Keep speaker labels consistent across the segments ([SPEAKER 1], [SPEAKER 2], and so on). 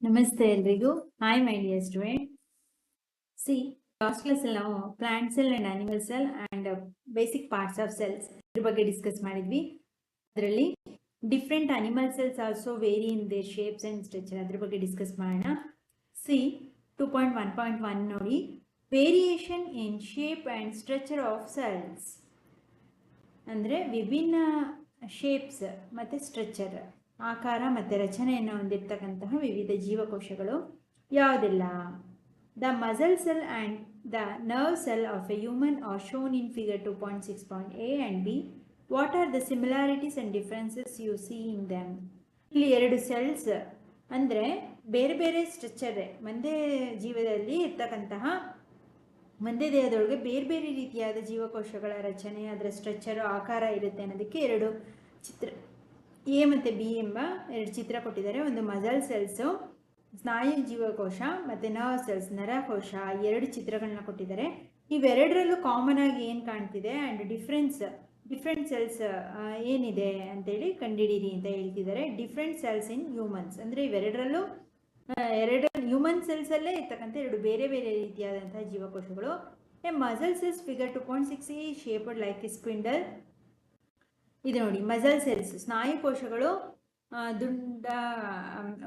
[SPEAKER 1] ನಮಸ್ತೆ ಎಲ್ರಿಗೂ. Hi my dear student. Last ಕ್ಲಾಸಲ್ಲಿ ನಾವು plant cell and animal cell and basic parts of cells ಇದ್ರ ಬಗ್ಗೆ ಡಿಸ್ಕಸ್ ಮಾಡಿದ್ವಿ. ಅದರಲ್ಲಿ different animal cells also vary in their shapes and structure, ಅದ್ರ ಬಗ್ಗೆ ಡಿಸ್ಕಸ್ ಮಾಡೋಣ. 2.1.1 ನೋಡಿ, variation in shape and structure of cells. ಅಂದರೆ ವಿಭಿನ್ನ ಶೇಪ್ಸ್ ಮತ್ತು ಸ್ಟ್ರಕ್ಚರ್, ಆಕಾರ ಮತ್ತು ರಚನೆಯನ್ನು ಹೊಂದಿರತಕ್ಕಂತಹ ವಿವಿಧ ಜೀವಕೋಶಗಳು ಯಾವುದಿಲ್ಲ. The muscle cell and the nerve cell of a human are shown in figure 2.6.a and B. What are the similarities and differences you see in them? ಇಲ್ಲಿ ಎರಡು ಸೆಲ್ಸ್ ಅಂದರೆ ಬೇರೆ ಬೇರೆ ಸ್ಟ್ರಕ್ಚರ್, ಒಂದೇ ಜೀವದಲ್ಲಿ ಇರ್ತಕ್ಕಂತಹ ಒಂದೇ ದೇಹದೊಳಗೆ ಬೇರೆ ಬೇರೆ ರೀತಿಯಾದ ಜೀವಕೋಶಗಳ ರಚನೆ, ಅದರ ಸ್ಟ್ರಕ್ಚರು, ಆಕಾರ ಇರುತ್ತೆ ಅನ್ನೋದಕ್ಕೆ ಎರಡು ಚಿತ್ರ, ಎ ಮತ್ತು ಬಿ ಎಂಬ ಎರಡು ಚಿತ್ರ ಕೊಟ್ಟಿದ್ದಾರೆ. ಒಂದು ಮಸಲ್ ಸೆಲ್ಸು, ಸ್ನಾಯು ಜೀವಕೋಶ, ಮತ್ತು ನರ್ವ್ ಸೆಲ್ಸ್, ನರಕೋಶ, ಎರಡು ಚಿತ್ರಗಳನ್ನ ಕೊಟ್ಟಿದ್ದಾರೆ. ಇವೆರಡರಲ್ಲೂ ಕಾಮನ್ ಆಗಿ ಏನು ಕಾಣ್ತಿದೆ ಆ್ಯಂಡ್ ಡಿಫ್ರೆಂಟ್ ಸೆಲ್ಸ್ ಏನಿದೆ ಅಂತೇಳಿ ಕಂಡುಹಿಡೀರಿ ಅಂತ ಹೇಳ್ತಿದ್ದಾರೆ. ಡಿಫ್ರೆಂಟ್ ಸೆಲ್ಸ್ ಇನ್ ಹ್ಯೂಮನ್ಸ್ ಅಂದರೆ ಇವೆರಡರಲ್ಲೂ ಹ್ಯೂಮನ್ ಸೆಲ್ಸಲ್ಲೇ ಇರ್ತಕ್ಕಂಥ ಎರಡು ಬೇರೆ ಬೇರೆ ರೀತಿಯಾದಂತಹ ಜೀವಕೋಶಗಳು. ಎ ಮಸಲ್ ಸೆಲ್ಸ್ ಫಿಗರ್ 2.6 ಈ ಶೇಪ್ಡ್ ಲೈಕ್ ಎ ಸ್ಪಿಂಡಲ್. ಇದು ನೋಡಿ, ಮಸಲ್ ಸೆಲ್ಸ್ ಸ್ನಾಯು ಕೋಶಗಳು ದುಂಡ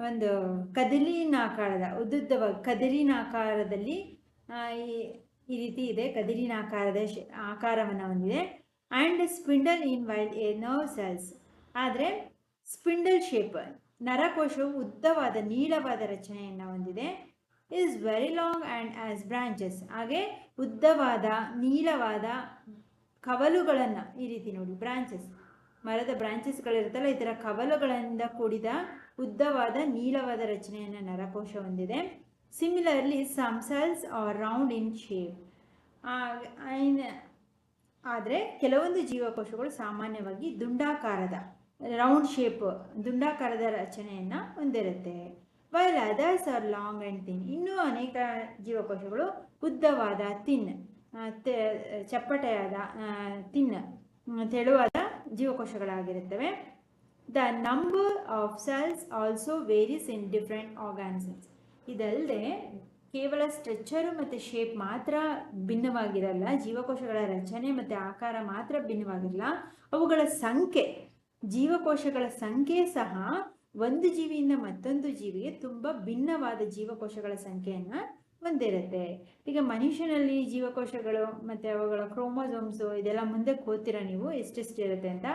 [SPEAKER 1] ಒಂದು ಕದಿಲಿನಾಕಾರದ ಉದ್ದುದ್ದವಾಗಿ ಕದಿಲಿನಾಕಾರದಲ್ಲಿ ಈ ರೀತಿ ಇದೆ, ಕದಿಲಿನಾಕಾರದ ಆಕಾರವನ್ನು ಹೊಂದಿದೆ. And spindle in while A nerve cells, ಆದರೆ ಸ್ಪಿಂಡಲ್ ಶೇಪ್ ನರಕೋಶವು ಉದ್ದವಾದ ನೀಳವಾದ ರಚನೆಯನ್ನು ಹೊಂದಿದೆ. Is very long and as branches, ಹಾಗೆ ಉದ್ದವಾದ ನೀಳವಾದ ಕವಲುಗಳನ್ನು, ಈ ರೀತಿ ನೋಡಿ ಬ್ರಾಂಚಸ್, ಮರದ ಬ್ರಾಂಚಸ್ಗಳಿರುತ್ತಲ್ಲ, ಈ ಥರ ಕವಲುಗಳಿಂದ ಕೂಡಿದ ಉದ್ದವಾದ ನೀಳವಾದ ರಚನೆಯನ್ನು ನರಕೋಶ ಹೊಂದಿದೆ. Similarly some cells are round in shape, ಆದರೆ ಕೆಲವೊಂದು ಜೀವಕೋಶಗಳು ಸಾಮಾನ್ಯವಾಗಿ ದುಂಡಾಕಾರದ ರೌಂಡ್ ಶೇಪ್, ದುಂಡಾಕಾರದ ರಚನೆಯನ್ನು ಹೊಂದಿರುತ್ತೆ. While others are long and thin, ಇನ್ನೂ ಅನೇಕ ಜೀವಕೋಶಗಳು ಉದ್ದವಾದ ಚಪ್ಪಟೆಯಾದ ತೆಳುವಾದ ಜೀವಕೋಶಗಳಾಗಿರುತ್ತವೆ. The number of cells also varies in different organisms. ಇದಲ್ಲದೆ ಕೇವಲ ಸ್ಟ್ರಕ್ಚರು ಮತ್ತು ಶೇಪ್ ಮಾತ್ರ ಭಿನ್ನವಾಗಿರಲ್ಲ, ಜೀವಕೋಶಗಳ ರಚನೆ ಮತ್ತು ಆಕಾರ ಮಾತ್ರ ಭಿನ್ನವಾಗಿರಲ್ಲ, ಅವುಗಳ ಸಂಖ್ಯೆ, ಜೀವಕೋಶಗಳ ಸಂಖ್ಯೆ ಸಹ ಒಂದು ಜೀವಿಯಿಂದ ಮತ್ತೊಂದು ಜೀವಿಗೆ ತುಂಬ ಭಿನ್ನವಾದ ಜೀವಕೋಶಗಳ ಸಂಖ್ಯೆಯನ್ನು ಹೊಂದಿರುತ್ತೆ. ಈಗ ಮನುಷ್ಯನಲ್ಲಿ ಜೀವಕೋಶಗಳು ಮತ್ತು ಅವುಗಳ ಕ್ರೋಮೋಸೋಮ್ಸು ಇದೆಲ್ಲ ಮುಂದಕ್ಕೆ ಓದ್ತೀರಾ ನೀವು ಎಷ್ಟೆಷ್ಟು ಇರುತ್ತೆ ಅಂತ.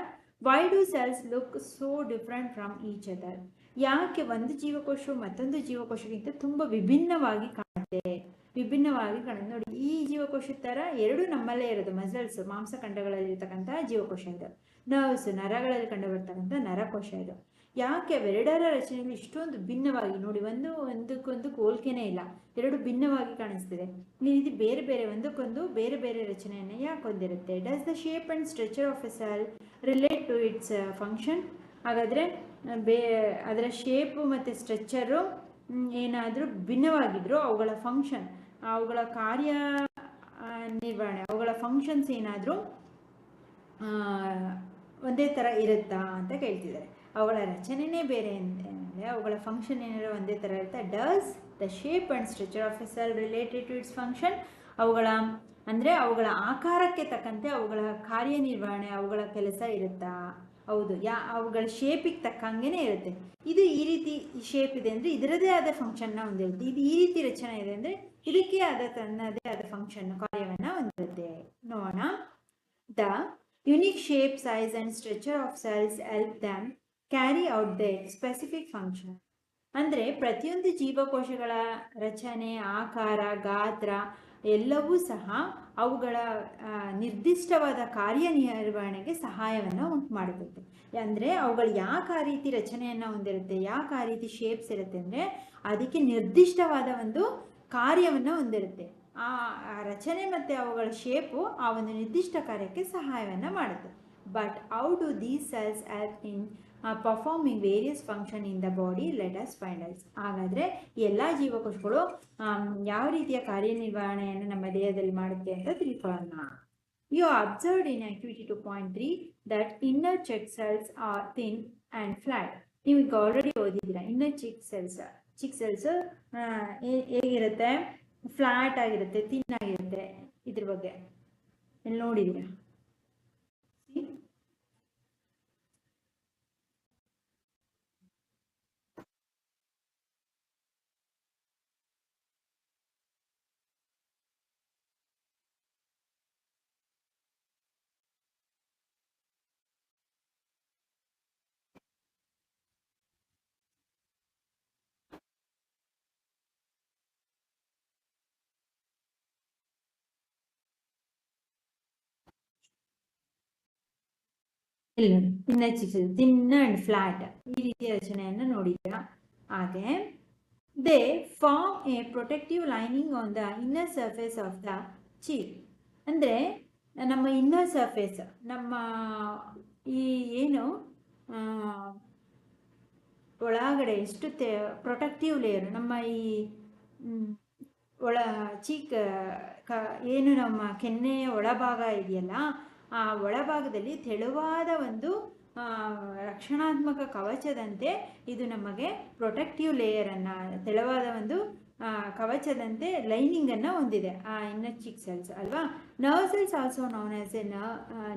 [SPEAKER 1] Why do cells look so different from each other? ಯಾಕೆ ಒಂದು ಜೀವಕೋಶವು ಮತ್ತೊಂದು ಜೀವಕೋಶಕ್ಕಿಂತ ತುಂಬ ವಿಭಿನ್ನವಾಗಿ ಕಾಣುತ್ತೆ ನೋಡಿ. ಈ ಜೀವಕೋಶದ ಥರ ಎರಡು ನಮ್ಮಲ್ಲೇ ಇರೋದು ಮಸಲ್ಸ್, ಮಾಂಸಖಂಡಗಳಲ್ಲಿರ್ತಕ್ಕಂಥ ಜೀವಕೋಶ ಇದು. ನರ್ವ್ಸ್, ನರಗಳಲ್ಲಿ ಕಂಡುಬರ್ತಕ್ಕಂಥ ನರಕೋಶ ಇದು. ಯಾಕೆ ಅವೆರಡರ ರಚನೆಗಳು ಇಷ್ಟೊಂದು ಭಿನ್ನವಾಗಿ ನೋಡಿ, ಒಂದಕ್ಕೊಂದು ಹೋಲಿಕೆನೇ ಇಲ್ಲ, ಎರಡು ಭಿನ್ನವಾಗಿ ಕಾಣಿಸ್ತಿದೆ. ಈ ರೀತಿ ಬೇರೆ ಬೇರೆ ಒಂದಕ್ಕೊಂದು ಬೇರೆ ಬೇರೆ ರಚನೆಯನ್ನು ಯಾಕೆ ಹೊಂದಿರುತ್ತೆ? Does the shape and structure of a cell relate to its function? ಹಾಗಾದರೆ ಅದರ ಶೇಪು ಮತ್ತು ಸ್ಟ್ರಕ್ಚರು ಏನಾದರೂ ಭಿನ್ನವಾಗಿದ್ದರೂ ಅವುಗಳ ಫಂಕ್ಷನ್, ಅವುಗಳ ಕಾರ್ಯ ನಿರ್ವಹಣೆ, ಅವುಗಳ ಫಂಕ್ಷನ್ಸ್ ಏನಾದರೂ ಒಂದೇ ಥರ ಇರುತ್ತಾ ಅಂತ ಕೇಳ್ತಿದ್ದಾರೆ. ಅವುಗಳ ರಚನೆಯೇ ಬೇರೆ ಅಂದರೆ ಅವುಗಳ ಫಂಕ್ಷನ್ ಏನಾದರೂ ಒಂದೇ ಥರ ಇರುತ್ತೆ. Does the shape and structure of a cell related to its function? ಅವುಗಳ ಅವುಗಳ ಆಕಾರಕ್ಕೆ ತಕ್ಕಂತೆ ಅವುಗಳ ಕಾರ್ಯನಿರ್ವಹಣೆ, ಅವುಗಳ ಕೆಲಸ ಇರುತ್ತಾ? ಹೌದು, ಅವುಗಳ ಶೇಪಿಗೆ ತಕ್ಕಂಗೆ ಇರುತ್ತೆ. ಇದು ಈ ರೀತಿ ಶೇಪ್ ಇದೆ ಅಂದರೆ ಇದರದೇ ಆದ ಫಂಕ್ಷನ್ನ ಹೊಂದಿರುತ್ತೆ. ಇದು ಈ ರೀತಿ ರಚನೆ ಇದೆ ಅಂದರೆ ಇದಕ್ಕೆ ಆದ ತನ್ನದೇ ಆದ ಫಂಕ್ಷನ್, ಕಾರ್ಯವನ್ನು ಹೊಂದಿರುತ್ತೆ. ನೋಡೋಣ. The unique shape, size and structure of cells help them carry out the specific function. ಅಂದರೆ ಪ್ರತಿಯೊಂದು ಜೀವಕೋಶಗಳ ರಚನೆ, ಆಕಾರ, ಗಾತ್ರ ಎಲ್ಲವೂ ಸಹ ಅವುಗಳ ನಿರ್ದಿಷ್ಟವಾದ ಕಾರ್ಯನಿರ್ವಹಣೆಗೆ ಸಹಾಯವನ್ನು ಉಂಟು ಮಾಡುತ್ತೆ. ಅಂದರೆ ಅವುಗಳು ಯಾಕೆ ಆ ರೀತಿ ರಚನೆಯನ್ನು ಹೊಂದಿರುತ್ತೆ, ಯಾಕೆ ಆ ರೀತಿ ಶೇಪ್ಸ್ ಇರುತ್ತೆ ಅಂದರೆ ಅದಕ್ಕೆ ನಿರ್ದಿಷ್ಟವಾದ ಒಂದು ಕಾರ್ಯವನ್ನು ಹೊಂದಿರುತ್ತೆ. ಆ ರಚನೆ ಮತ್ತು ಅವುಗಳ ಶೇಪು ಆ ಒಂದು ನಿರ್ದಿಷ್ಟ ಕಾರ್ಯಕ್ಕೆ ಸಹಾಯವನ್ನು ಮಾಡುತ್ತೆ. But how do these cells help in performing various function in the body? Let us find out. ಹಾಗಾದರೆ ಎಲ್ಲ ಜೀವಕೋಶಗಳು ಯಾವ ರೀತಿಯ ಕಾರ್ಯನಿರ್ವಹಣೆಯನ್ನು ನಮ್ಮ ದೇಹದಲ್ಲಿ ಮಾಡುತ್ತೆ ಅಂತ ತಿಳ್ಕೊಳ್ಳೋಣ. You observed in activity 2.3 that inner cheek cells are thin and flat. ನೀವು ಈಗ ಆಲ್ರೆಡಿ ಓದಿದ್ದೀರಾ. Inner cheek cells, cheek cells ಹೇಗಿರುತ್ತೆ, ಫ್ಲಾಟ್ ಆಗಿರುತ್ತೆ, ಥಿನ್ ಆಗಿರುತ್ತೆ. ಇದ್ರ ಬಗ್ಗೆ ಎಲ್ಲಿ ನೋಡಿದ್ದೀರಾ? ಇಲ್ಲ, ಇನ್ನ ಚಿಕ್ಕ ತಿನ್ನ ಅಂಡ್ ಫ್ಲಾಟ್ ಈ ರೀತಿಯ ರಚನೆಯನ್ನು ನೋಡಿದ್ದೀರಾ. ಹಾಗೆ they form a protective lining on the inner surface of the cheek. ಅಂದರೆ ನಮ್ಮ ಇನ್ನರ್ ಸರ್ಫೇಸ್, ನಮ್ಮ ಈ ಏನು ಒಳಗಡೆ ಎಷ್ಟು ಪ್ರೊಟೆಕ್ಟಿವ್ ಲೇಯರ್, ನಮ್ಮ ಈ ಒಳ ಚೀಕ್ ಏನು ನಮ್ಮ ಕೆನ್ನೆಯ ಒಳಭಾಗ ಇದೆಯಲ್ಲ, ಆ ಒಳಭಾಗದಲ್ಲಿ ತೆಳುವಾದ ಒಂದು ರಕ್ಷಣಾತ್ಮಕ ಕವಚದಂತೆ ಇದು ನಮಗೆ ಪ್ರೊಟೆಕ್ಟಿವ್ ಲೇಯರನ್ನು, ತೆಳುವಾದ ಒಂದು ಕವಚದಂತೆ ಲೈನಿಂಗನ್ನು ಹೊಂದಿದೆ ಆ ಇನ್ನರ್ ಚೀಕ್ ಸೆಲ್ಸ್ ಅಲ್ವಾ. Nerve cells also known as a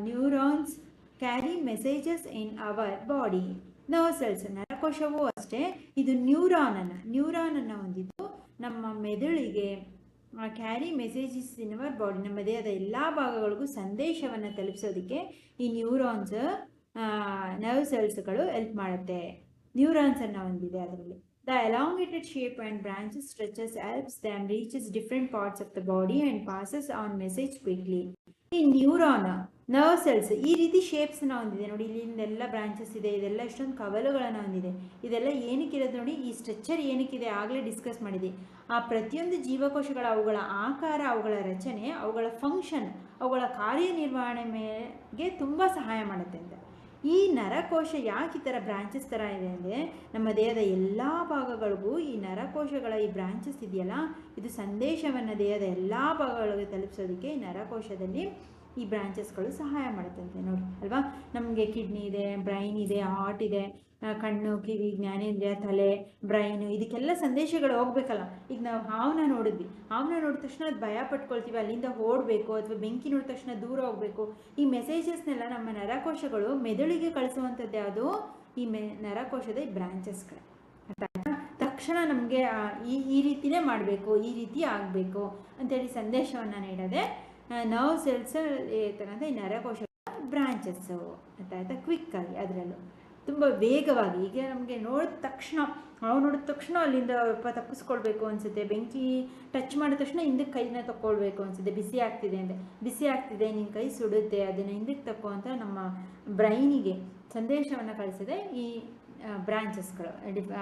[SPEAKER 1] neurons carry messages in our body. Nerve cells, ನರಕೋಶವೂ ಅಷ್ಟೇ, ಇದು ನ್ಯೂರಾನನ್ನು ಹೊಂದಿದ್ದು ನಮ್ಮ ಮೆದುಳಿಗೆ carry messages in our body, ನಮ್ಮ ದೇಹದ ಎಲ್ಲ ಭಾಗಗಳಿಗೂ ಸಂದೇಶವನ್ನು ತಲುಪಿಸೋದಕ್ಕೆ ಈ ನ್ಯೂರಾನ್ಸ್, ನರ್ವ್ ಸೆಲ್ಸ್ಗಳು ಹೆಲ್ಪ್ ಮಾಡುತ್ತೆ. ನ್ಯೂರಾನ್ಸನ್ನು ಹೊಂದಿದೆ ಅದರಲ್ಲಿ. The elongated shape and branches stretches helps dum reaches different parts of the body and passes on message quickly. ಈ ನ್ಯೂರಾನ್, ನರ್ವ್ ಸೆಲ್ಸ್ ಈ ರೀತಿ ಶೇಪ್ಸ್ನ ಹೊಂದಿದೆ ನೋಡಿ. ಇಲ್ಲಿಂದೆಲ್ಲ ಬ್ರಾಂಚಸ್ ಇದೆ, ಇದೆಲ್ಲ ಇಷ್ಟೊಂದು ಕವಲುಗಳನ್ನು ಹೊಂದಿದೆ. ಇದೆಲ್ಲ ಏನಕ್ಕಿರೋದು ನೋಡಿ, ಈ ಸ್ಟ್ರಕ್ಚರ್ ಏನಕ್ಕಿದೆ ಆಗಲೇ ಡಿಸ್ಕಸ್ ಮಾಡಿದೆ. ಆ ಪ್ರತಿಯೊಂದು ಜೀವಕೋಶಗಳ ಅವುಗಳ ಆಕಾರ, ಅವುಗಳ ರಚನೆ, ಅವುಗಳ ಫಂಕ್ಷನ್, ಅವುಗಳ ಕಾರ್ಯನಿರ್ವಹಣೆಗೆ ತುಂಬ ಸಹಾಯ ಮಾಡುತ್ತೆ ಅಂತ. ಈ ನರಕೋಶ ಯಾಕೆ ಈ ಥರ ಬ್ರಾಂಚಸ್ ಥರ ಇದೆ ಅಂದರೆ, ನಮ್ಮ ದೇಹದ ಎಲ್ಲ ಭಾಗಗಳಿಗೂ ಈ ನರಕೋಶಗಳ ಈ ಬ್ರಾಂಚಸ್ ಇದೆಯಲ್ಲ, ಇದು ಸಂದೇಶವನ್ನು ದೇಹದ ಎಲ್ಲ ಭಾಗಗಳಿಗೆ ತಲುಪಿಸೋದಕ್ಕೆ ಈ ನರಕೋಶದಲ್ಲಿ ಈ ಬ್ರಾಂಚಸ್ಗಳು ಸಹಾಯ ಮಾಡುತ್ತಂತೆ ನೋಡಿ ಅಲ್ವಾ. ನಮಗೆ ಕಿಡ್ನಿ ಇದೆ, ಬ್ರೈನ್ ಇದೆ, ಹಾರ್ಟ್ ಇದೆ, ಕಣ್ಣು, ಕಿವಿ, ಜ್ಞಾನೇಂದ್ರಿಯ, ತಲೆ, ಬ್ರೈನು, ಇದಕ್ಕೆಲ್ಲ ಸಂದೇಶಗಳು ಹೋಗ್ಬೇಕಲ್ಲ. ಈಗ ನಾವು ಹಾವನ್ನ ನೋಡಿದ್ವಿ, ಹಾವನ್ನ ನೋಡಿದ ತಕ್ಷಣ ಅದು ಭಯ ಪಟ್ಕೊಳ್ತೀವಿ, ಅಲ್ಲಿಂದ ಓಡಬೇಕು, ಅಥವಾ ಬೆಂಕಿ ನೋಡಿದ ತಕ್ಷಣ ದೂರ ಹೋಗಬೇಕು. ಈ ಮೆಸೇಜಸ್ನೆಲ್ಲ ನಮ್ಮ ನರಕೋಶಗಳು ಮೆದುಳಿಗೆ ಕಳಿಸುವಂಥದ್ದು ಯಾವುದು, ಈ ನರಕೋಶದ ಈ ಬ್ರಾಂಚಸ್ಗಳು. ತಕ್ಷಣ ನಮಗೆ ಈ ರೀತಿನೇ ಮಾಡಬೇಕು, ಈ ರೀತಿ ಆಗಬೇಕು ಅಂತೇಳಿ ಸಂದೇಶವನ್ನು ನೀಡೋದೆ ನರ್ವ್ ಸೆಲ್ಸ್ ಇರ್ತಕ್ಕಂಥ ಈ ನರಕೋಶಗಳ ಬ್ರಾಂಚಸ್ಸು ಅಂತ ಆಯಿತಾ. ಕ್ವಿಕ್ಕಾಗಿ ಅದರಲ್ಲೂ ತುಂಬ ವೇಗವಾಗಿ. ಈಗ ನಮಗೆ ನೋಡಿದ ತಕ್ಷಣ, ನಾವು ನೋಡಿದ ತಕ್ಷಣ ಅಲ್ಲಿಂದ ತಪ್ಪಿಸ್ಕೊಳ್ಬೇಕು ಅನಿಸುತ್ತೆ, ಬೆಂಕಿ ಟಚ್ ಮಾಡಿದ ತಕ್ಷಣ ಹಿಂದಕ್ಕೆ ಕೈನ ತಗೊಳ್ಬೇಕು ಅನಿಸುತ್ತೆ, ಬಿಸಿ ಆಗ್ತಿದೆ ಅಂದರೆ, ಬಿಸಿ ಆಗ್ತಿದೆ, ನಿನ್ನ ಕೈ ಸುಡುತ್ತೆ, ಅದನ್ನು ಹಿಂದಕ್ಕೆ ತಕ್ಕೋ ಅಂತ ನಮ್ಮ ಬ್ರೈನಿಗೆ ಸಂದೇಶವನ್ನು ಕಳಿಸಿದೆ ಈ ಬ್ರಾಂಚಸ್ಗಳು.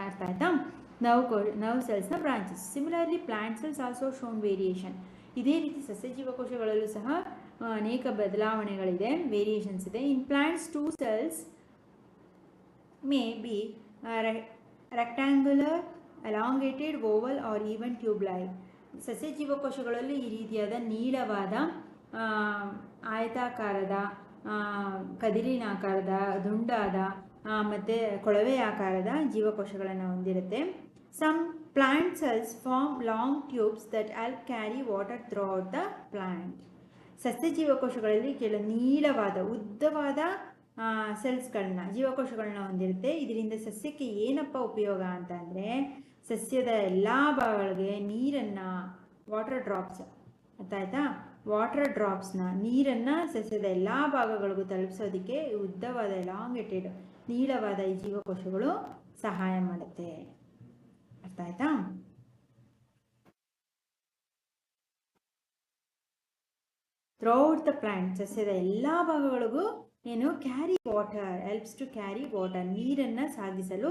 [SPEAKER 1] ಅರ್ಥ ಆಯಿತಾ. ನರ್ವ್ ಸೆಲ್ಸ್ನ branches. Similarly plant cells also shown variation. ಇದೇ ರೀತಿ ಸಸ್ಯ ಜೀವಕೋಶಗಳಲ್ಲೂ ಸಹ ಅನೇಕ ಬದಲಾವಣೆಗಳಿದೆ, ವೇರಿಯೇಷನ್ಸ್ ಇದೆ. In plants 2 cells may be rectangular, elongated, oval or even tube-like. ಸಸ್ಯ ಜೀವಕೋಶಗಳಲ್ಲಿ ಈ ರೀತಿಯಾದ ನೀಳವಾದ, ಆಯತಾಕಾರದ, ಕದಿರಿನಾಕಾರದ, ದುಂಡಾದ ಮತ್ತು ಕೊಳವೆ ಆಕಾರದ ಜೀವಕೋಶಗಳನ್ನು ಹೊಂದಿರುತ್ತೆ. Some plant cells form long tubes that help carry water throughout the plant. ಸಸ್ಯ ಜೀವಕೋಶಗಳಲ್ಲಿ ಕೆಲವು ನೀಳವಾದ, ಉದ್ದವಾದ ಸೆಲ್ಸ್ಗಳನ್ನ, ಜೀವಕೋಶಗಳನ್ನ ಹೊಂದಿರುತ್ತೆ. ಇದರಿಂದ ಸಸ್ಯಕ್ಕೆ ಏನಪ್ಪ ಉಪಯೋಗ ಅಂತ ಅಂದರೆ, ಸಸ್ಯದ ಎಲ್ಲ ಭಾಗಗಳಿಗೆ ನೀರನ್ನು, ವಾಟರ್ ಡ್ರಾಪ್ಸ್, ಅರ್ಥಾಯ್ತಾ, ವಾಟರ್ ಡ್ರಾಪ್ಸ್ನ, ನೀರನ್ನು ಸಸ್ಯದ ಎಲ್ಲ ಭಾಗಗಳಿಗೂ ತಲುಪಿಸೋದಕ್ಕೆ ಉದ್ದವಾದ, ಎಲಾಂಗೇಟೆಡ್, ನೀಳವಾದ ಈ ಜೀವಕೋಶಗಳು ಸಹಾಯ ಮಾಡುತ್ತೆ. ಅರ್ಥ ಆಯ್ತಾ. ಥ್ರೂಔಟ್ ದ ಪ್ಲಾಂಟ್, ಸಸ್ಯದ ಎಲ್ಲ ಭಾಗಗಳಿಗೂ ಏನು carry water, helps to carry water, ನೀರನ್ನು ಸಾಗಿಸಲು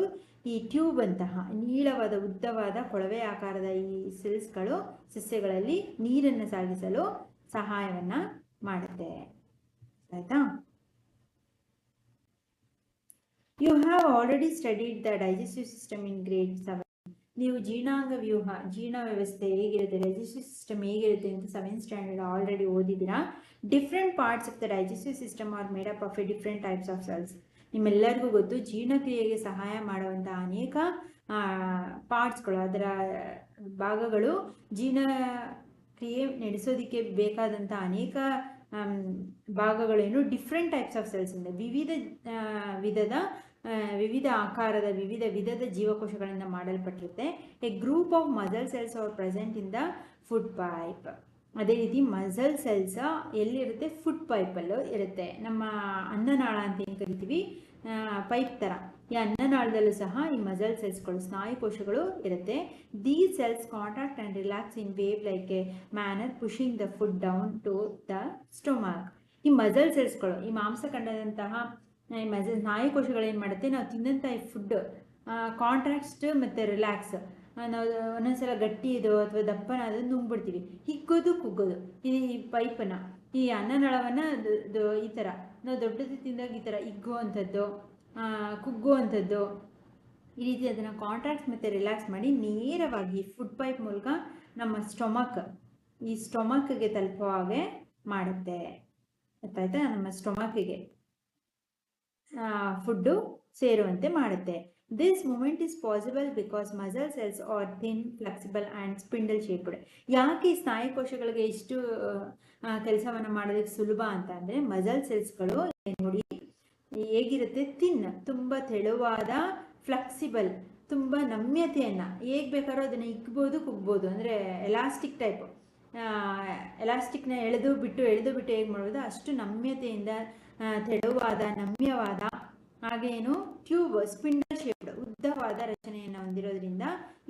[SPEAKER 1] ಈ ಟ್ಯೂಬ್ ಅಂತಹ ನೀಳವಾದ, ಉದ್ದವಾದ, ಕೊಳವೆ ಆಕಾರದ ಈ ಸೆಲ್ಸ್ಗಳು ಸಸ್ಯಗಳಲ್ಲಿ ನೀರನ್ನು ಸಾಗಿಸಲು ಸಹಾಯವನ್ನು ಮಾಡುತ್ತೆ. ಆಯಿತಾ. You have already studied the digestive system in grade 7. ನೀವು ಜೀರ್ಣಾಂಗ ವ್ಯೂಹ, ಜೀರ್ಣ ವ್ಯವಸ್ಥೆ ಹೇಗಿರುತ್ತೆ, ಡೈಜೆಸ್ಟಿವ್ ಸಿಸ್ಟಮ್ ಹೇಗಿರುತ್ತೆ ಅಂತ 7th ಸ್ಟ್ಯಾಂಡರ್ಡ್ ಆಲ್ರೆಡಿ ಓದಿದ್ದೀರಾ. Different parts of the digestive system are made up of a different types of cells. ನಿಮ್ಮೆಲ್ಲರಿಗೂ ಗೊತ್ತು, ಜೀರ್ಣಕ್ರಿಯೆಗೆ ಸಹಾಯ ಮಾಡುವಂಥ ಅನೇಕ ಪಾರ್ಟ್ಸ್ಗಳು, ಅದರ ಭಾಗಗಳು, ಜೀರ್ಣಕ್ರಿಯೆ ನಡೆಸೋದಕ್ಕೆ ಬೇಕಾದಂಥ ಅನೇಕ ಭಾಗಗಳೇನು ಡಿಫ್ರೆಂಟ್ ಟೈಪ್ಸ್ ಆಫ್ ಸೆಲ್ಸ್ ಇಂದ ವಿವಿಧ ಆಕಾರದ ವಿಧದ ಜೀವಕೋಶಗಳಿಂದ ಮಾಡಲ್ಪಟ್ಟಿರುತ್ತೆ. A group of muscle cells are present in the food pipe. ಅದೇ ರೀತಿ ಮಸಲ್ ಸೆಲ್ಸ್ ಎಲ್ಲಿರುತ್ತೆ? ಫುಡ್ ಪೈಪಲ್ಲೂ ಇರುತ್ತೆ. ನಮ್ಮ ಅನ್ನನಾಳ ಅಂತ ಏನು ಕರಿತೀವಿ, ಪೈಪ್ ಥರ, ಈ ಅನ್ನನಾಳದಲ್ಲೂ ಸಹ ಈ ಮಸಲ್ ಸೆಲ್ಸ್ಗಳು, ಸ್ನಾಯು ಕೋಶಗಳು ಇರುತ್ತೆ. These cells contract and relax in wave like a manner pushing the food down to the stomach. ಈ ಮಸಲ್ ಸೆಲ್ಸ್ಗಳು, ಈ ಮಾಂಸಖಂಡದಂತಹ ಈ ಸ್ನಾಯು ಕೋಶಗಳು ಏನು ಮಾಡುತ್ತೆ, ನಾವು ತಿನ್ನಂಥ ಈ ಫುಡ್ ಕಾಂಟ್ರಾಕ್ಟ್ ಮತ್ತು ರಿಲ್ಯಾಕ್ಸ್, ನಾವು ಒಂದೊಂದ್ಸಲ ಗಟ್ಟಿ ಇದು ಅಥವಾ ದಪ್ಪನ ಅದನ್ನು ನುಂಗ್ಬಿಡ್ತೀವಿ, ಹಿಗ್ಗೋದು ಕುಗ್ಗೋದು. ಈ ಪೈಪನ್ನು, ಈ ಅನ್ನನಾಳವನ್ನು ಈ ಥರ ನಾವು ದೊಡ್ಡದು ತಿಂದಾಗ ಈ ಥರ ಹಿಗ್ಗುವಂಥದ್ದು, ಕುಗ್ಗುವಂಥದ್ದು, ಈ ರೀತಿ ಅದನ್ನು ಕಾಂಟ್ರಾಕ್ಟ್ ಮತ್ತು ರಿಲ್ಯಾಕ್ಸ್ ಮಾಡಿ ನೇರವಾಗಿ ಫುಡ್ ಪೈಪ್ ಮೂಲಕ ನಮ್ಮ ಈ ಸ್ಟೊಮಕ್ಗೆ ತಲುಪೋ ಹಾಗೆ ಮಾಡುತ್ತೆ. ಗೊತ್ತಾಯ್ತಾ? ನಮ್ಮ ಸ್ಟೊಮಕ್ಗೆ ಫುಡ್ಡು ಸೇರುವಂತೆ ಮಾಡುತ್ತೆ. This movement is possible because muscle cells are thin, flexible and spindle shaped. ಯಾಕೆ ಸ್ನಾಯು ಕೋಶಗಳಿಗೆ ಇಷ್ಟು ಕೆಲಸವನ್ನು ಮಾಡೋದಕ್ಕೆ ಸುಲಭ ಅಂತ ಅಂದರೆ, ಮಸಲ್ ಸೆಲ್ಸ್ಗಳು ನೋಡಿ ಹೇಗಿರುತ್ತೆ, ಥಿನ್, ತುಂಬ ತೆಳುವಾದ, ಫ್ಲೆಕ್ಸಿಬಲ್, ತುಂಬ ನಮ್ಯತೆಯನ್ನು, ಹೇಗೆ ಬೇಕಾದ್ರೂ ಅದನ್ನು ಇಕ್ಬೋದು ಕುಗ್ಬೋದು, ಅಂದರೆ ಎಲಾಸ್ಟಿಕ್ ಟೈಪ್, ಎಲಾಸ್ಟಿಕ್ನ ಎಳೆದು ಬಿಟ್ಟು ಹೇಗೆ ಮಾಡ್ಬೋದು, ಅಷ್ಟು ನಮ್ಯತೆಯಿಂದ ತೆಳುವಾದ, ನಮ್ಯವಾದ, ಹಾಗೇನು ಟ್ಯೂಬ್, ಸ್ಪಿಂಡಲ್ ಶೇಪ್ಡ್, ಉದ್ದವಾದ ರಚನೆಯನ್ನು ಹೊಂದಿರೋದ್ರಿಂದ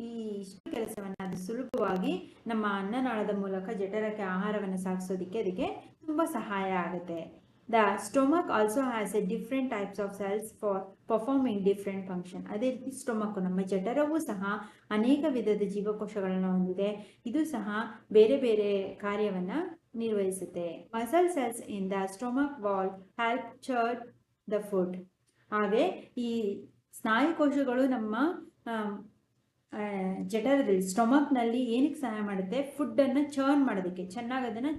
[SPEAKER 1] ಈ ಇಷ್ಟು ಕೆಲಸವನ್ನು ಅದು ಸುಲಭವಾಗಿ ನಮ್ಮ ಅನ್ನನಾಳದ ಮೂಲಕ ಜಠರಕ್ಕೆ ಆಹಾರವನ್ನು ಸಾಗಿಸೋದಕ್ಕೆ ಅದಕ್ಕೆ ತುಂಬ ಸಹಾಯ ಆಗುತ್ತೆ. The stomach also has A different types of cells for performing different function. ಅದೇ ರೀತಿ ಸ್ಟೊಮಕ್, ನಮ್ಮ ಜಠರವೂ ಸಹ ಅನೇಕ ವಿಧದ ಜೀವಕೋಶಗಳನ್ನು ಹೊಂದಿದೆ. ಇದು ಸಹ ಬೇರೆ ಬೇರೆ ಕಾರ್ಯವನ್ನು ನಿರ್ವಹಿಸುತ್ತೆ. Muscle cells in the stomach wall help churn the food. ಹಾಗೆ ಈ ಸ್ನಾಯು ಕೋಶಗಳು ನಮ್ಮ ಜಠರದಲ್ಲಿ, ಸ್ಟೊಮಕ್ನಲ್ಲಿ ಏನಕ್ಕೆ ಸಹಾಯ ಮಾಡುತ್ತೆ? ಫುಡ್ಡನ್ನು ಚರ್ನ್ ಮಾಡೋದಕ್ಕೆ, ಚೆನ್ನಾಗಿ ಅದನ್ನು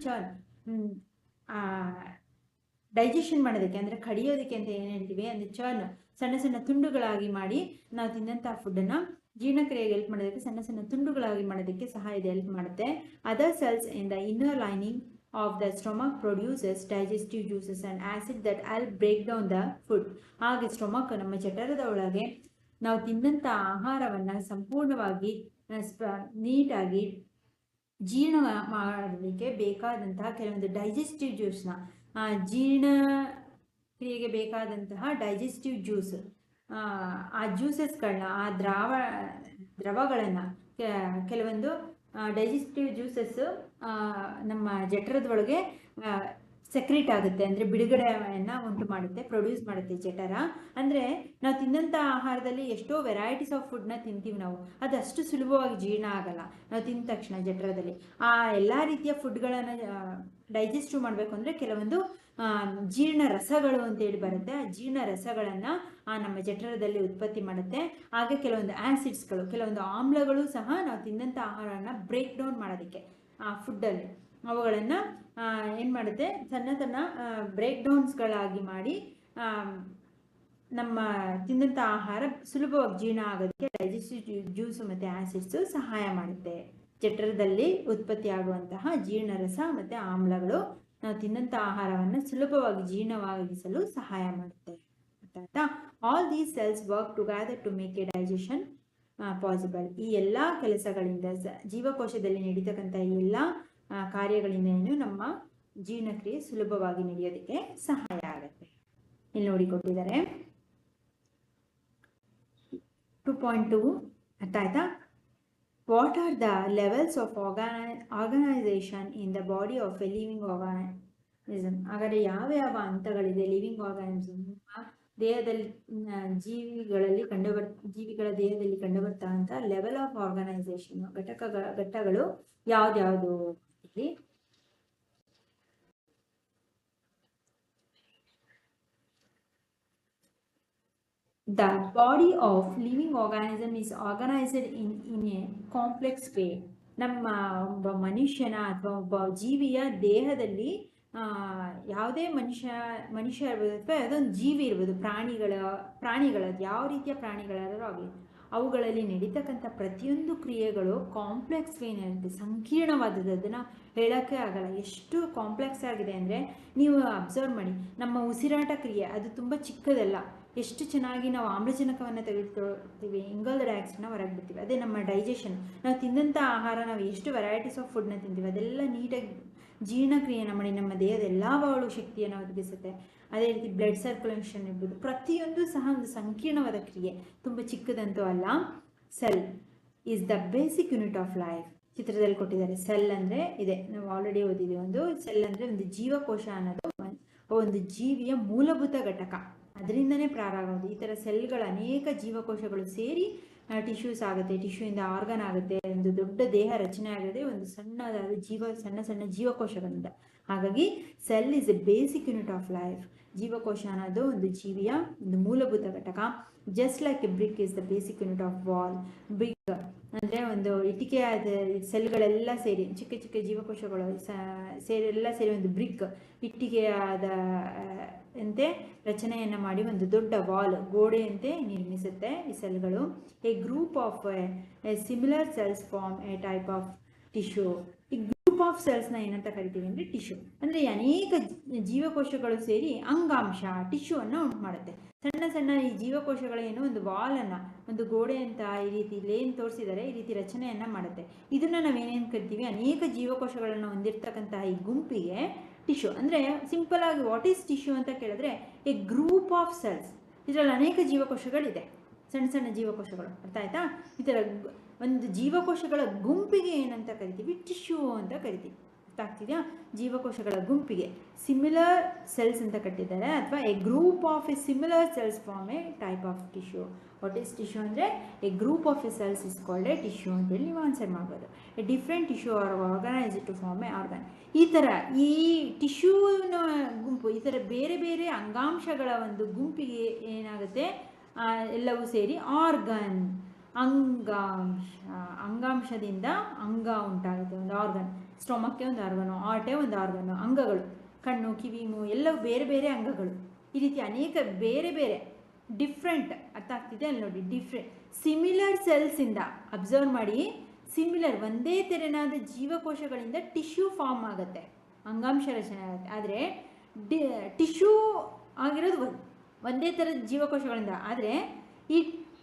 [SPEAKER 1] ಡೈಜೆಷನ್ ಮಾಡೋದಕ್ಕೆ, ಅಂದರೆ ಕಡಿಯೋದಕ್ಕೆ ಅಂತ ಏನು ಹೇಳ್ತೀವಿ, ಅಂದರೆ ಚರ್ನ್, ಸಣ್ಣ ಸಣ್ಣ ತುಂಡುಗಳಾಗಿ ಮಾಡಿ ನಾವು ತಿನ್ನಂಥ ಫುಡ್ಡನ್ನು ಜೀರ್ಣಕ್ರಿಯೆಗೆ ಹೆಲ್ಪ್ ಮಾಡೋದಕ್ಕೆ, ಸಣ್ಣ ಸಣ್ಣ ತುಂಡುಗಳಾಗಿ ಮಾಡೋದಕ್ಕೆ ಸಹ ಇದು ಹೆಲ್ಪ್ ಮಾಡುತ್ತೆ. Other cells in the inner lining of the stomach produces digestive juices and acid that help break down the food. ಹಾಗೆ ಸ್ಟೊಮಕ್, ನಮ್ಮ ಜಠರದ ಒಳಗೆ ನಾವು ತಿನ್ನಂಥ ಆಹಾರವನ್ನು ಸಂಪೂರ್ಣವಾಗಿ ನೀಟಾಗಿ ಜೀರ್ಣ ಮಾಡಲಿಕ್ಕೆ ಬೇಕಾದಂತಹ ಕೆಲವೊಂದು ಡೈಜೆಸ್ಟಿವ್ ಜ್ಯೂಸ್ನ, ಜೀರ್ಣಕ್ರಿಯೆಗೆ ಬೇಕಾದಂತಹ ಡೈಜೆಸ್ಟಿವ್ ಜ್ಯೂಸ್, ಆ ಜ್ಯೂಸಸ್ಗಳನ್ನ, ಆ ದ್ರವಗಳನ್ನು, ಕೆಲವೊಂದು ಡೈಜೆಸ್ಟಿವ್ ಜ್ಯೂಸಸ್ ನಮ್ಮ ಜಠರದೊಳಗೆ ಸೆಕ್ರೀಟ್ ಆಗುತ್ತೆ, ಅಂದರೆ ಬಿಡುಗಡೆಯನ್ನು ಉಂಟು ಮಾಡುತ್ತೆ, ಪ್ರೊಡ್ಯೂಸ್ ಮಾಡುತ್ತೆ ಜಠರ. ಅಂದರೆ ನಾವು ತಿನ್ನಂಥ ಆಹಾರದಲ್ಲಿ ಎಷ್ಟೋ ವೆರೈಟೀಸ್ ಆಫ್ ಫುಡ್ನ ತಿಂತೀವಿ ನಾವು, ಅದು ಅಷ್ಟು ಸುಲಭವಾಗಿ ಜೀರ್ಣ ಆಗಲ್ಲ ನಾವು ತಿಂದ ತಕ್ಷಣ ಜಠರದಲ್ಲಿ. ಆ ಎಲ್ಲ ರೀತಿಯ ಫುಡ್ಗಳನ್ನು ಡೈಜೆಸ್ಟಿವ್ ಮಾಡಬೇಕು ಅಂದರೆ ಕೆಲವೊಂದು ಜೀರ್ಣ ರಸಗಳು ಅಂತೇಳಿ ಬರುತ್ತೆ. ಆ ಜೀರ್ಣ ರಸಗಳನ್ನು ನಮ್ಮ ಜಠರದಲ್ಲಿ ಉತ್ಪತ್ತಿ ಮಾಡುತ್ತೆ. ಹಾಗೆ ಕೆಲವೊಂದು ಆ್ಯಸಿಡ್ಸ್ಗಳು, ಕೆಲವೊಂದು ಆಮ್ಲಗಳು ಸಹ ನಾವು ತಿನ್ನಂಥ ಆಹಾರವನ್ನು ಬ್ರೇಕ್ ಡೌನ್ ಮಾಡೋದಕ್ಕೆ ಆ ಫುಡ್ಡಲ್ಲಿ ಅವುಗಳನ್ನು ಏನು ಮಾಡುತ್ತೆ, ಸಣ್ಣ ಸಣ್ಣ ಬ್ರೇಕ್ ಡೌನ್ಸ್ಗಳಾಗಿ ಮಾಡಿ ನಮ್ಮ ತಿನ್ನಂಥ ಆಹಾರ ಸುಲಭವಾಗಿ ಜೀರ್ಣ ಆಗೋದಕ್ಕೆ ಡೈಜೆಸ್ಟಿವ್ ಜ್ಯೂಸು ಮತ್ತು ಆ್ಯಸಿಡ್ಸು ಸಹಾಯ ಮಾಡುತ್ತೆ. ಜಠರದಲ್ಲಿ ಉತ್ಪತ್ತಿ ಆಗುವಂತಹ ಜೀರ್ಣರಸ ಮತ್ತು ಆಮ್ಲಗಳು ನಾವು ತಿನ್ನಂಥ ಆಹಾರವನ್ನು ಸುಲಭವಾಗಿ ಜೀರ್ಣವಾಗಿಸಲು ಸಹಾಯ ಮಾಡುತ್ತೆ. ಆಯ್ತಾ? All these cells work together to make a digestion possible. ಈ ಎಲ್ಲ ಕೆಲಸಗಳಿಂದ, ಜೀವಕೋಶದಲ್ಲಿ ನಡೀತಕ್ಕಂಥ ಎಲ್ಲ ಕಾರ್ಯಗಳಿಂದ ಏನು ನಮ್ಮ ಜೀರ್ಣಕ್ರಿಯೆ ಸುಲಭವಾಗಿ ನಡೆಯೋದಕ್ಕೆ ಸಹಾಯ ಆಗುತ್ತೆ. ಇಲ್ಲಿ ನೋಡಿ ಕೊಟ್ಟಿದ್ದಾರೆ 2.2. ಅರ್ಥ ಆಯ್ತಾ? What are the levels of organization in the body of a living organism? ಹಾಗಾದರೆ ಯಾವ ಹಂತಗಳಿದೆ ಲಿವಿಂಗ್ ಆರ್ಗಾನಿಸಮ್ ದೇಹದಲ್ಲಿ, ಜೀವಿಗಳ ದೇಹದಲ್ಲಿ ಕಂಡುಬರ್ತಕ್ಕಂಥ ಲೆವೆಲ್ ಆಫ್ ಆರ್ಗನೈಸೇಷನ್, ಘಟ್ಟಗಳು ಯಾವ್ದ್ಯಾವುದು ಇಲ್ಲಿ? The body of living organism is organized in a complex way. ನಮ್ಮ ಒಬ್ಬ ಮನುಷ್ಯನ ಅಥವಾ ಒಬ್ಬ ಜೀವಿಯ ದೇಹದಲ್ಲಿ ಯಾವುದೇ ಮನುಷ್ಯ ಇರ್ಬೋದು ಅಥವಾ ಯಾವುದೊಂದು ಜೀವಿ ಇರ್ಬೋದು, ಪ್ರಾಣಿಗಳದ್ದು ಯಾವ ರೀತಿಯ ಪ್ರಾಣಿಗಳಾದರೂ ಆಗಲಿ, ಅವುಗಳಲ್ಲಿ ನಡೀತಕ್ಕಂಥ ಪ್ರತಿಯೊಂದು ಕ್ರಿಯೆಗಳು ಕಾಂಪ್ಲೆಕ್ಸ್ ವೇನಲ್ಲಿ ಸಂಕೀರ್ಣವಾದದ್ದು, ಅದನ್ನು ಹೇಳೋಕ್ಕೆ ಆಗಲ್ಲ. ಎಷ್ಟು ಕಾಂಪ್ಲೆಕ್ಸ್ ಆಗಿದೆ ಅಂದರೆ ನೀವು ಅಬ್ಸರ್ವ್ ಮಾಡಿ, ನಮ್ಮ ಉಸಿರಾಟ ಕ್ರಿಯೆ ಅದು ತುಂಬ ಚಿಕ್ಕದಲ್ಲ. ಎಷ್ಟು ಚೆನ್ನಾಗಿ ನಾವು ಆಮ್ಲಜನಕವನ್ನು ತೆಗೆದುಕೊಳ್ತೀವಿ, ಇಂಗಾಲದ ಡೈಆಕ್ಸೈಡ್ನ ಹೊರಗೆ ಬಿಡ್ತೀವಿ. ಅದೇ ನಮ್ಮ ಡೈಜೆಷನ್, ನಾವು ತಿಂದಂಥ ಆಹಾರ, ನಾವು ಎಷ್ಟು ವೆರೈಟೀಸ್ ಆಫ್ ಫುಡ್ನ ತಿಂತೀವಿ, ಅದೆಲ್ಲ ನೀಟಾಗಿ ಜೀರ್ಣಕ್ರಿಯೆಯನ್ನು ಮಾಡಿ ನಮ್ಮ ದೇಹದ ಎಲ್ಲ ಭಾಗಗಳು ಶಕ್ತಿಯನ್ನು ಒದಗಿಸುತ್ತೆ. ಅದೇ ರೀತಿ ಬ್ಲಡ್ ಸರ್ಕ್ಯುಲೇಷನ್ ಇರ್ಬೋದು, ಪ್ರತಿಯೊಂದು ಸಹ ಒಂದು ಸಂಕೀರ್ಣವಾದ ಕ್ರಿಯೆ, ತುಂಬ ಚಿಕ್ಕದಂತೂ ಅಲ್ಲ. Cell is the basic unit of life. ಚಿತ್ರದಲ್ಲಿ ಕೊಟ್ಟಿದ್ದಾರೆ. ಸೆಲ್ ಅಂದರೆ ಇದೆ, ನಾವು ಆಲ್ರೆಡಿ ಓದಿದ್ದೀವಿ. ಒಂದು ಸೆಲ್ ಅಂದರೆ ಒಂದು ಜೀವಕೋಶ ಅನ್ನೋದು ಒಂದು ಜೀವಿಯ ಮೂಲಭೂತ ಘಟಕ, ಅದರಿಂದನೇ ಪ್ರಾರಂಭ ಆಗೋದು. ಈ ಥರ ಸೆಲ್ಗಳು ಅನೇಕ ಜೀವಕೋಶಗಳು ಸೇರಿ ಟಿಶ್ಯೂಸ್ ಆಗುತ್ತೆ, ಟಿಶ್ಯೂಯಿಂದ ಆರ್ಗನ್ ಆಗುತ್ತೆ, ಒಂದು ದೊಡ್ಡ ದೇಹ ರಚನೆ ಆಗುತ್ತೆ ಒಂದು ಸಣ್ಣ ಸಣ್ಣ ಜೀವಕೋಶಗಳಿಂದ. ಹಾಗಾಗಿ cell is a basic unit of life. ಜೀವಕೋಶ ಅನ್ನೋದು ಒಂದು ಜೀವಿಯ ಒಂದು ಮೂಲಭೂತ ಘಟಕ. Just like a brick is the basic unit of wall. Brick ಅಂದರೆ ಒಂದು ಇಟ್ಟಿಗೆಯಾದ ಸೆಲ್ಗಳೆಲ್ಲ ಸೇರಿ, ಚಿಕ್ಕ ಚಿಕ್ಕ ಜೀವಕೋಶಗಳು ಎಲ್ಲ ಸೇರಿ ಒಂದು ಬ್ರಿಕ್, ಇಟ್ಟಿಗೆಯಾದ ಅಂತೆ ರಚನೆಯನ್ನು ಮಾಡಿ ಒಂದು ದೊಡ್ಡ ವಾಲ್, ಗೋಡೆಯಂತೆ ನಿರ್ಮಿಸುತ್ತೆ ಈ ಸೆಲ್ಗಳು. A group of similar cells form a type of tissue. ಈ ಗ್ರೂಪ್ ಆಫ್ ಸೆಲ್ಸ್ನ ಏನಂತ ಕರಿತೀವಿ ಅಂದರೆ ಟಿಶ್ಯೂ. ಅಂದರೆ ಅನೇಕ ಜೀವಕೋಶಗಳು ಸೇರಿ ಅಂಗಾಂಶ ಟಿಶ್ಯೂವನ್ನು ಉಂಟು ಮಾಡುತ್ತೆ. ಸಣ್ಣ ಸಣ್ಣ ಈ ಜೀವಕೋಶಗಳೇನು ಒಂದು ವಾಲನ್ನು, ಒಂದು ಗೋಡೆ ಅಂತ ಈ ರೀತಿ ಲೇನ್ ತೋರಿಸಿದರೆ ಈ ರೀತಿ ರಚನೆಯನ್ನು ಮಾಡುತ್ತೆ. ಇದನ್ನು ನಾವೇನೇನು ಕರಿತೀವಿ, ಅನೇಕ ಜೀವಕೋಶಗಳನ್ನು ಹೊಂದಿರತಕ್ಕಂತಹ ಈ ಗುಂಪಿಗೆ ಟಿಶ್ಯೂ. ಅಂದರೆ ಸಿಂಪಲ್ ಆಗಿ ವಾಟ್ ಈಸ್ ಟಿಶ್ಯೂ ಅಂತ ಕೇಳಿದ್ರೆ ಎ ಗ್ರೂಪ್ ಆಫ್ ಸೆಲ್ಸ್. ಇದರಲ್ಲಿ ಅನೇಕ ಜೀವಕೋಶಗಳಿದೆ, ಸಣ್ಣ ಸಣ್ಣ ಜೀವಕೋಶಗಳು. ಅರ್ಥ ಆಯ್ತಾ? ಈ ಥರ ಒಂದು ಜೀವಕೋಶಗಳ ಗುಂಪಿಗೆ ಏನಂತ ಕರಿತೀವಿ, ಟಿಶ್ಯೂ ಅಂತ ಕರಿತೀವಿ. ಅರ್ಥ ಆಗ್ತಿದೆಯಾ? ಜೀವಕೋಶಗಳ ಗುಂಪಿಗೆ ಸಿಮಿಲರ್ ಸೆಲ್ಸ್ ಅಂತ ಕಟ್ಟಿದ್ದಾರೆ, ಅಥವಾ a group of a similar cells form a type of tissue. What is tissue ಅಂದರೆ a group of a cells is called a tissue ಅಂತೇಳಿ ನೀವು ಆನ್ಸರ್ ಮಾಡ್ಬೋದು. A different tissue are organised to form a organ. ಈ ಥರ ಈ ಟಿಶ್ಯೂನ ಗುಂಪು, ಈ ಥರ ಬೇರೆ ಬೇರೆ ಅಂಗಾಂಶಗಳ ಒಂದು ಗುಂಪಿಗೆ ಏನಾಗುತ್ತೆ, ಎಲ್ಲವೂ ಸೇರಿ ಆರ್ಗನ್, ಅಂಗಾಂಶದಿಂದ ಅಂಗ ಉಂಟಾಗುತ್ತೆ, ಒಂದು ಆರ್ಗನ್. ಸ್ಟೊಮಕ್ಕೆ ಒಂದು ಆರ್ಗನು, ಆರ್ಟೆ ಒಂದು ಆರ್ಗನು, ಅಂಗಗಳು, ಕಣ್ಣು, ಕಿವಿ, ಮೂಗು ಎಲ್ಲವೂ ಬೇರೆ ಬೇರೆ ಅಂಗಗಳು. ಈ ರೀತಿ ಅನೇಕ ಬೇರೆ ಬೇರೆ ಡಿಫ್ರೆಂಟ್, ಅರ್ಥ ಆಗ್ತಿದೆ ಅಲ್ಲಿ ನೋಡಿ, ಡಿಫ್ರೆಂಟ್ ಸಿಮಿಲರ್ ಸೆಲ್ಸಿಂದ ಅಬ್ಸರ್ವ್ ಮಾಡಿ, ಸಿಮಿಲರ್ ಒಂದೇ ತೆರನಾದ ಜೀವಕೋಶಗಳಿಂದ ಟಿಶ್ಯೂ ಫಾರ್ಮ್ ಆಗುತ್ತೆ, ಅಂಗಾಂಶ ರಚನೆ ಆಗುತ್ತೆ. ಆದರೆ ಟಿಶ್ಯೂ ಆಗಿರೋದು ಒಂದೇ ಥರದ ಜೀವಕೋಶಗಳಿಂದ, ಆದರೆ ಈ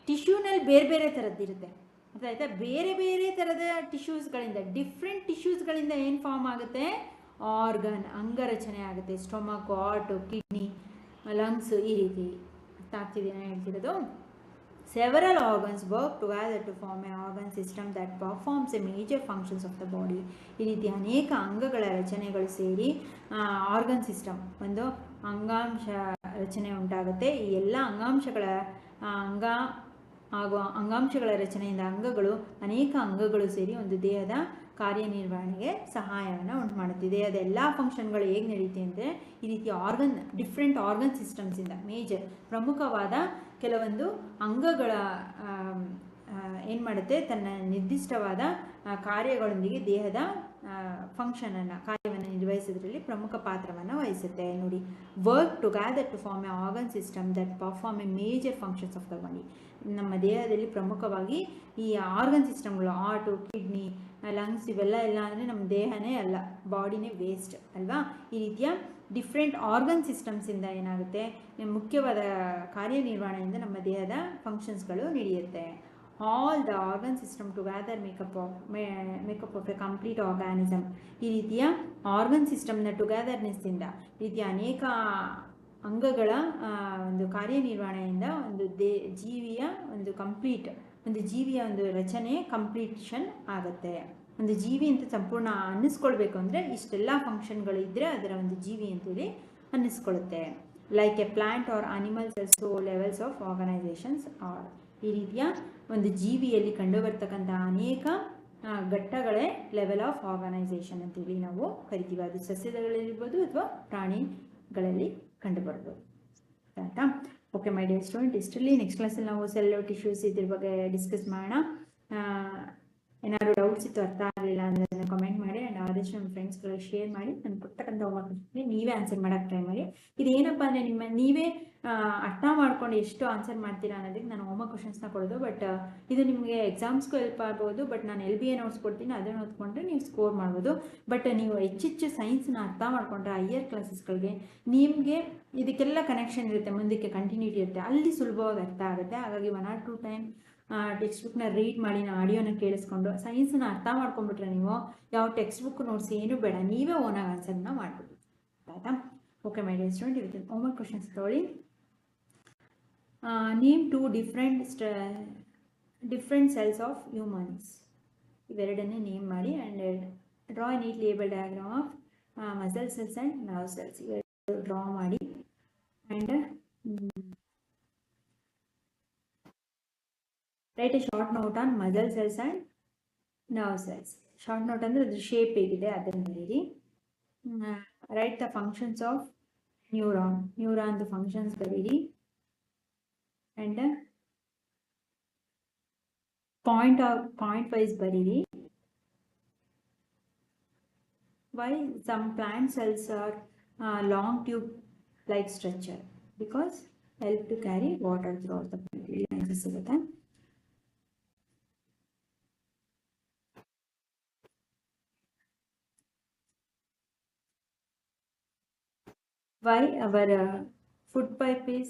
[SPEAKER 1] ಟಿಶ್ಯೂನಲ್ಲಿ ಬೇರೆ ಬೇರೆ ಥರದ್ದಿರುತ್ತೆ. ಅರ್ಥಾಯ್ತಾ? ಬೇರೆ ಬೇರೆ ಥರದ ಟಿಶ್ಯೂಸ್ಗಳಿಂದ, ಡಿಫ್ರೆಂಟ್ ಟಿಶ್ಯೂಸ್ಗಳಿಂದ ಏನು ಫಾರ್ಮ್ ಆಗುತ್ತೆ, ಆರ್ಗನ್, ಅಂಗರಚನೆ ಆಗುತ್ತೆ. ಸ್ಟೊಮಕ್, ಹಾರ್ಟು, ಕಿಡ್ನಿ, ಲಂಗ್ಸ್, ಈ ರೀತಿ. ಅರ್ಥ ಆಗ್ತಿದೆ ನಾನು ಹೇಳ್ತಿರೋದು? Several organs work together to form an organ system that performs a major functions of the body. ಈ ರೀತಿ ಅನೇಕ ಅಂಗಗಳ ರಚನೆಗಳು ಸೇರಿ ಆರ್ಗನ್ ಸಿಸ್ಟಮ್, ಒಂದು ಅಂಗಾಂಶ ರಚನೆ ಉಂಟಾಗುತ್ತೆ. ಈ ಎಲ್ಲ ಅಂಗಾಂಶಗಳ ರಚನೆಯಿಂದ ಅನೇಕ ಅಂಗಗಳು ಸೇರಿ ಒಂದು ದೇಹದ ಕಾರ್ಯನಿರ್ವಹಣೆಗೆ ಸಹಾಯವನ್ನು ಉಂಟು ಮಾಡುತ್ತಿದೆ. ಅದೆಲ್ಲ ಫಂಕ್ಷನ್ಗಳು ಹೇಗೆ ನಡೀತೆ ಅಂದರೆ ಈ ರೀತಿ ಡಿಫ್ರೆಂಟ್ ಆರ್ಗನ್ ಸಿಸ್ಟಮ್ಸಿಂದ, ಮೇಜರ್ ಪ್ರಮುಖವಾದ ಕೆಲವೊಂದು ಅಂಗಗಳ ಏನು ಮಾಡುತ್ತೆ, ತನ್ನ ನಿರ್ದಿಷ್ಟವಾದ ಕಾರ್ಯಗಳೊಂದಿಗೆ ದೇಹದ ಕಾರ್ಯವನ್ನು ನಿರ್ವಹಿಸೋದ್ರಲ್ಲಿ ಪ್ರಮುಖ ಪಾತ್ರವನ್ನು ವಹಿಸುತ್ತೆ. ನೋಡಿ, work together to form a organ system that perform a major functions of the body. ನಮ್ಮ ದೇಹದಲ್ಲಿ ಪ್ರಮುಖವಾಗಿ ಈ ಆರ್ಗನ್ ಸಿಸ್ಟಮ್ಗಳು, ಹಾರ್ಟು, ಕಿಡ್ನಿ, ಲಂಗ್ಸ್, ಇವೆಲ್ಲ ಅಂದರೆ ನಮ್ಮ ದೇಹನೇ ಅಲ್ಲ, ಬಾಡಿನೇ ವೇಸ್ಟ್ ಅಲ್ವಾ? ಈ ರೀತಿಯ ಡಿಫ್ರೆಂಟ್ ಆರ್ಗನ್ ಸಿಸ್ಟಮ್ಸಿಂದ ಏನಾಗುತ್ತೆ, ಮುಖ್ಯವಾದ ಕಾರ್ಯನಿರ್ವಹಣೆಯಿಂದ ನಮ್ಮ ದೇಹದ ಫಂಕ್ಷನ್ಸ್ಗಳು ನಡೆಯುತ್ತೆ. All the organ system together makeup of A complete organism. ಈ ರೀತಿಯ ಆರ್ಗನ್ ಸಿಸ್ಟಮ್ನ ಟುಗೆದರ್ನೆಸ್ಸಿಂದ, ಈ ರೀತಿಯ ಅನೇಕ ಅಂಗಗಳ ಒಂದು ಕಾರ್ಯನಿರ್ವಹಣೆಯಿಂದ ಒಂದು ಜೀವಿಯ ಒಂದು ರಚನೆ ಕಂಪ್ಲೀಷನ್ ಆಗುತ್ತೆ. ಒಂದು ಜೀವಿ ಅಂತ ಸಂಪೂರ್ಣ ಅನ್ನಿಸ್ಕೊಳ್ಬೇಕು ಅಂದರೆ ಇಷ್ಟೆಲ್ಲ ಫಂಕ್ಷನ್ಗಳು ಇದ್ದರೆ ಅದರ ಒಂದು ಜೀವಿ ಅಂತೇಳಿ ಅನ್ನಿಸ್ಕೊಳ್ಳುತ್ತೆ. Like a plant or animals also levels of organisations are. ಈ ರೀತಿಯ ಒಂದು ಜೀವಿಯಲ್ಲಿ ಕಂಡುಬರ್ತಕ್ಕಂಥ ಅನೇಕ ಘಟ್ಟಗಳೇ ಲೆವೆಲ್ ಆಫ್ ಆರ್ಗನೈಸೇಷನ್ ಅಂತೇಳಿ ನಾವು ಕರಿತೀವಿ. ಅದು ಸಸ್ಯಗಳಲ್ಲಿರ್ಬೋದು ಅಥವಾ ಪ್ರಾಣಿಗಳಲ್ಲಿ ಕಂಡುಬರ್ಬೋದು. ಆಯಿತಾ? ಓಕೆ ಮೈ ಡಿಯರ್ ಸ್ಟೂಡೆಂಟ್, ಇಷ್ಟರಲ್ಲಿ ನೆಕ್ಸ್ಟ್ ಕ್ಲಾಸಲ್ಲಿ ನಾವು ಸೆಲ್ ಟಿಶ್ಯೂಸ್ ಇದ್ರ ಬಗ್ಗೆ ಡಿಸ್ಕಸ್ ಮಾಡೋಣ. ಏನಾದ್ರು ಡೌಟ್ಸ್ ಇತ್ತು, ಅರ್ಥ ಆಗಲಿಲ್ಲ ಅಂದರೆ ಅದನ್ನು ಕಮೆಂಟ್ ಮಾಡಿ. ಆ್ಯಂಡ್ ಆದಷ್ಟು ನಮ್ಮ ಫ್ರೆಂಡ್ಸ್ಗಳಿಗೆ ಶೇರ್ ಮಾಡಿ. ನಾನು ಕೊಡ್ತಕ್ಕಂಥ ಹೋಮ್ವರ್ಕ್ ನೀವೇ ಆನ್ಸರ್ ಮಾಡೋಕ್ಕೆ ಟ್ರೈ ಮಾಡಿ. ಇದೇನಪ್ಪ ಅಂದರೆ ನೀವೇ ಅರ್ಥ ಮಾಡ್ಕೊಂಡು ಎಷ್ಟು ಆನ್ಸರ್ ಮಾಡ್ತೀರಾ ಅನ್ನೋದಕ್ಕೆ ನಾನು ಹೋಮ್ವರ್ಕ್ ಕ್ವಶನ್ಸ್ನ ಕೊಡೋದು. ಬಟ್ ಇದು ನಿಮಗೆ ಎಕ್ಸಾಮ್ಸ್ಗೂ ಹೆಲ್ಪ್ ಆಗ್ಬೋದು. ಬಟ್ ನಾನು LBA ನೋಟ್ಸ್ ಕೊಡ್ತೀನಿ, ಅದನ್ನು ಓದ್ಕೊಂಡ್ರೆ ನೀವು ಸ್ಕೋರ್ ಮಾಡ್ಬೋದು. ಬಟ್ ನೀವು ಹೆಚ್ಚೆಚ್ಚು ಸೈನ್ಸ್ನ ಅರ್ಥ ಮಾಡ್ಕೊಂಡ್ರೆ ಹೈಯರ್ ಕ್ಲಾಸಸ್ಗಳಿಗೆ ನಿಮಗೆ ಇದಕ್ಕೆಲ್ಲ ಕನೆಕ್ಷನ್ ಇರುತ್ತೆ, ಮುಂದಕ್ಕೆ ಕಂಟಿನ್ಯೂಟಿ ಇರುತ್ತೆ, ಅಲ್ಲಿ ಸುಲಭವಾಗಿ ಅರ್ಥ ಆಗುತ್ತೆ. ಹಾಗಾಗಿ 1 or 2 ಟೈಮ್ ಟೆಕ್ಸ್ಟ್ ಬುಕ್ನ ರೀಡ್ ಮಾಡಿ, ಆಡಿಯೋನ ಕೇಳಿಸ್ಕೊಂಡು ಸೈನ್ಸ್ನ ಅರ್ಥ ಮಾಡ್ಕೊಂಡ್ಬಿಟ್ರೆ ನೀವು ಯಾವ ಟೆಕ್ಸ್ಟ್ ಬುಕ್ ನೋಟ್ಸ್ ಏನೂ ಬೇಡ, ನೀವೇ ಓನಾಗಿ ಆನ್ಸರ್ನ ಮಾಡ್ಬೋದು. ಆಯಿತಾ? ಓಕೆ ಮೈ ಡಿಯರ್ ಸ್ಟೂಡೆಂಟ್, ಇವತ್ತು ಹೋಮ್ವರ್ಕ್ ಕ್ವಶನ್ಸ್ ತೊಗೊಳ್ಳಿ. Name 2 different cells of humans. ಇವೆರಡನ್ನೇ ನೇಮ್ ಮಾಡಿ. And draw a neat label diagram of muscle cells and nerve cells. ಇವೆರಡು ಡ್ರಾ ಮಾಡಿ. And write a short note on muscle cells and nerve cells. Short note ಅಂದರೆ ಅದ್ರ shape ಹೇಗಿದೆ ಅದನ್ನು ಬರೀರಿ. Write the functions of ನ್ಯೂರಾನ್ದು functions ಬರೀರಿ. And point wise ಬರೀರಿ. Why some plant cells are long tube like structure? Because help to carry water throughout the body. Answer ಸಿಗುತ್ತೆ. Why our food pipe is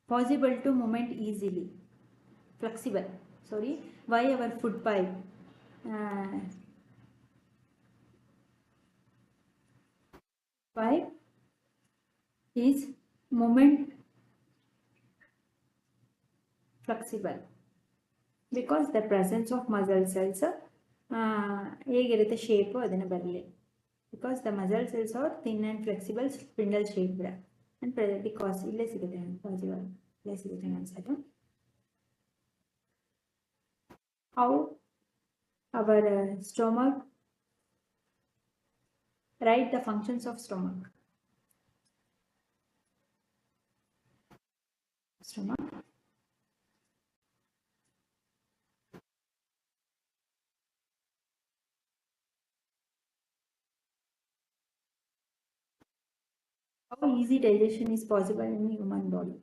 [SPEAKER 1] possible to movement easily, flexible. Sorry, why our food pipe is movement flexible? Because the presence of muscle cells ಹೇಗಿರುತ್ತೆ shape ಅದನ್ನು ಬರಲಿ. Because the muscle cells are thin and flexible, spindle shaped. And because illé sigute possible illé sigute answer. How our stomach, write the functions of stomach. How easy digestion is possible in human body?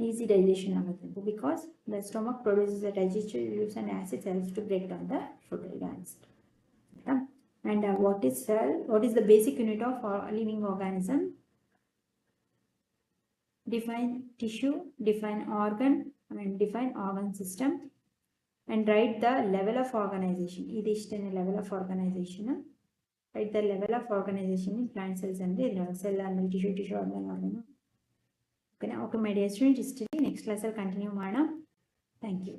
[SPEAKER 1] Easy digestion ಆಗುತ್ತೆ. Because the stomach produces the digestive juice and acids helps to break down the food. And what is cell? What is the basic unit of living organism? Define tissue, define organ, and define organ system. And write the level of organization. Idishne level of organization. Write the level of organization in plant cells and the cell and tissue organ. Okay, my dear students, next class I'll continue. Thank you.